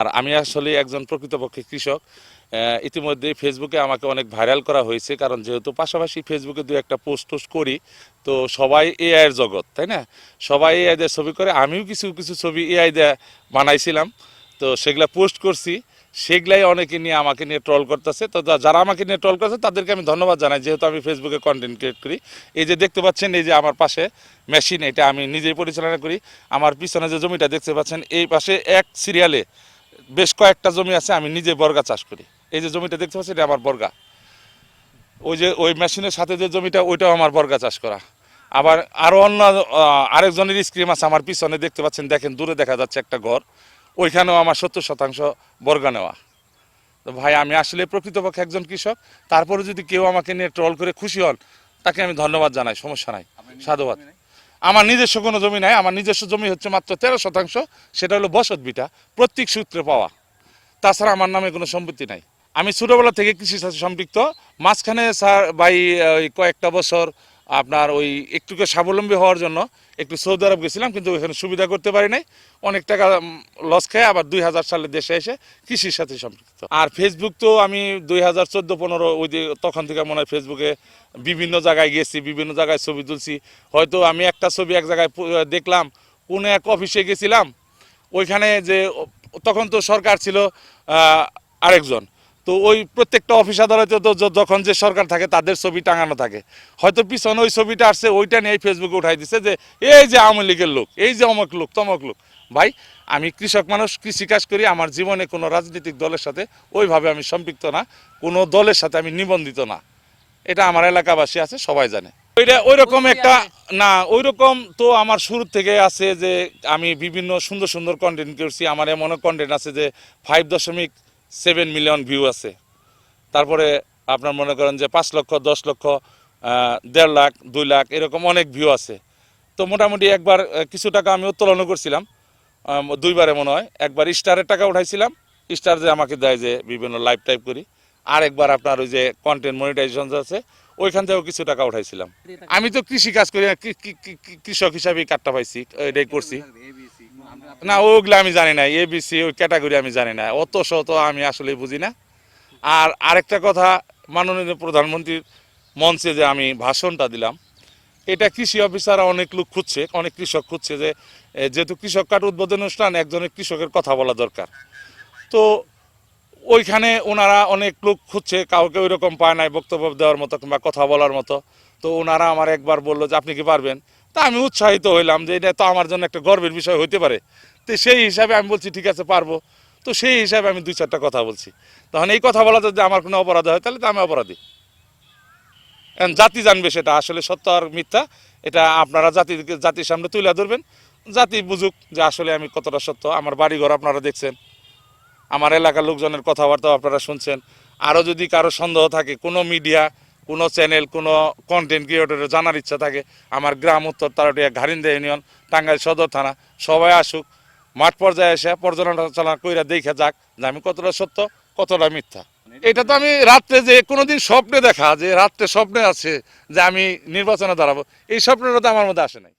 আর আমি আসলে একজন প্রকৃতপক্ষে কৃষক। ইতিমধ্যে ফেসবুকে আমাকে অনেক ভাইরাল করা হয়েছে, কারণ যেহেতু পাশাপাশি ফেসবুকে দু একটা পোস্ট টোস্ট করি, তো সবাই এআই এর জগৎ, তাই না? সবাই এআই দিয়ে ছবি করে, আমিও কিছু কিছু ছবি এআই দিয়ে বানাইছিলাম। তো সেগুলা পোস্ট করছি, সেগুলাই অনেকে নিয়ে আমাকে নিয়ে ট্রল করতেছে। তো যারা আমাকে নিয়ে ট্রল করছে তাদেরকে আমি ধন্যবাদ জানাই, যেহেতু আমি ফেসবুকে কন্টেন্ট ক্রিয়েট করি। এই যে দেখতে পাচ্ছেন, এই যে আমার পাশে মেশিন, এটা আমি নিজেই পরিচালনা করি। আমার পিছনে যে জমিটা দেখতে পাচ্ছেন, এই পাশে এক সিরিয়ালে বেশ কয়েকটা জমি আছে, আমি নিজে বর্গা চাষ করি। এই যে জমিটা দেখতে পাচ্ছি, এটা আমার বর্গা। ওই যে ওই মেশিনের সাথে যে জমিটা, ওইটাও আমার বর্গা চাষ করা। আবার আরও অন্য আরেকজনের স্ক্রিম আছে আমার পিছনে দেখতে পাচ্ছেন, দেখেন দূরে দেখা যাচ্ছে একটা ঘর, ওইখানেও আমার 70% বর্গা নেওয়া। তো ভাই, আমি আসলে প্রকৃতপক্ষে একজন কৃষক। তারপরে যদি কেউ আমাকে নিয়ে ট্রল করে খুশি হন, তাকে আমি ধন্যবাদ জানাই, সমস্যা নাই, সাধুবাদ। আমার নিজস্ব কোনো জমি নাই, আমার নিজস্ব জমি হচ্ছে মাত্র 13%, সেটা হলো বসত বিটা, প্রত্যেক সূত্রে পাওয়া। তাছাড়া আমার নামে কোনো সম্পত্তি নাই। আমি ছোটোবেলা থেকে কৃষির সাথে সম্পৃক্ত। মাঝখানে স্যার ভাই ওই কয়েকটা বছর আপনার ওই একটুকে স্বাবলম্বী হওয়ার জন্য একটু সৌদি আরব গেছিলাম, কিন্তু ওইখানে সুবিধা করতে পারি নাই, অনেক টাকা লস খেয়ে আবার 2000 সালে দেশে এসে কৃষির সাথে সম্পৃক্ত। আর ফেসবুক তো আমি 2014-15 ওই যে তখন থেকে মনে হয় ফেসবুকে বিভিন্ন জায়গায় গেছি, বিভিন্ন জায়গায় ছবি তুলছি। হয়তো আমি একটা ছবি এক জায়গায় দেখলাম, কোনো এক অফিসে গেছিলাম, ওইখানে যে তখন তো সরকার ছিল আরেকজন, তো ওই প্রত্যেকটা অফিস আদালতে তো যখন যে সরকার থাকে তাদের ছবি টাঙানো থাকে, হয়তো পিছনে ওই ছবিটা আসছে, ওইটা নিয়ে ফেসবুকে উঠাই দিচ্ছে যে এই যে আওয়ামী লীগের লোক, এই যে অমক লোক তমক লোক। ভাই, আমি কৃষক মানুষ, কৃষিকাজ করি। আমার জীবনে কোনো রাজনৈতিক দলের সাথে ওইভাবে আমি সম্পৃক্ত না, কোনো দলের সাথে আমি নিবন্ধিত না। এটা আমার এলাকাবাসী আছে, সবাই জানে। ওইটা ওইরকম একটা না, ওইরকম তো আমার শুরু থেকে আছে যে আমি বিভিন্ন সুন্দর সুন্দর কন্টেন্ট করছি। আমার এমন কন্টেন্ট আছে যে 5.7 মিলিয়ন ভিউ আছে। তারপরে আপনার মনে করেন যে 5 লক্ষ, 10 লক্ষ, 1.5 লাখ, 2 লাখ, এরকম অনেক ভিউ আছে। তো মোটামুটি একবার কিছু টাকা আমি উত্তোলনও করছিলাম, 2বারে মনে হয়। একবার স্টারের টাকা উঠাইছিলাম, স্টার যে আমাকে দেয় যে বিভিন্ন লাইভ টাইপ করি। আর একবার আপনার ওই যে কন্টেন্ট মনিটাইজেশন আছে, ওইখান থেকেও কিছু টাকা উঠাইছিলাম। আমি তো কৃষি কাজ করি, কৃষক হিসাবে কাটটা পাইছি, এটাই করছি। না, ওগুলো আমি জানি না, এবিসি ওই ক্যাটাগরি আমি জানি না, অত শত আমি আসলে বুঝি না। আর আরেকটা কথা, মাননীয় প্রধানমন্ত্রীর মঞ্চে যে আমি ভাষণটা দিলাম, এটা কৃষি অফিসাররা অনেক লোক খুঁজছে, অনেক কৃষক খুঁজছে যে যেহেতু কৃষক কার্ড উদ্বোধন অনুষ্ঠান, একজনের কৃষকের কথা বলা দরকার। তো ওইখানে ওনারা অনেক লোক খুঁজছে, কাউকে ওই রকম পায় নাই বক্তব্য দেওয়ার মতো কিংবা কথা বলার মতো। তো ওনারা আমার একবার বললো যে আপনি কি পারবেন? তা আমি উৎসাহিত হইলাম যে এটা তো আমার জন্য একটা গর্বের বিষয় হইতে পারে। তো সেই হিসাবে আমি বলছি ঠিক আছে, পারবো। তো সেই হিসাবে আমি 2-4টা কথা বলছি। তখন এই কথা বলা যদি আমার কোনো অপরাধ হয়, তাহলে তো আমি অপরাধী। এখন জাতি জানবে সেটা আসলে সত্য আর মিথ্যা, এটা আপনারা জাতির সামনে তুলে ধরবেন, জাতি বুঝুক যে আসলে আমি কতটা সত্য। আমার বাড়িঘর আপনারা দেখছেন, আমার এলাকার লোকজনের কথাবার্তাও আপনারা শুনছেন। আরও যদি কারো সন্দেহ থাকে, কোনো মিডিয়া, কোনো চ্যানেল, কোনো কন্টেন্ট ক্রিয়েটরের জানার ইচ্ছা থাকে, আমার গ্রাম উত্তর তারাটিয়া, ঘারিন্দা ইউনিয়ন, টাঙ্গাইল সদর থানা, সবাই আসুক, মাঠ পর্যায়ে এসে পর্যালোচনা কইরা দেখে যাক যে আমি কতটা সত্য, কতটা মিথ্যা। এটা তো আমি রাত্রে যে কোনোদিন স্বপ্নে দেখা, যে রাত্রে স্বপ্নে আছে যে আমি নির্বাচনে দাঁড়াবো, এই স্বপ্নটা তো আমার মধ্যে আসে নাই।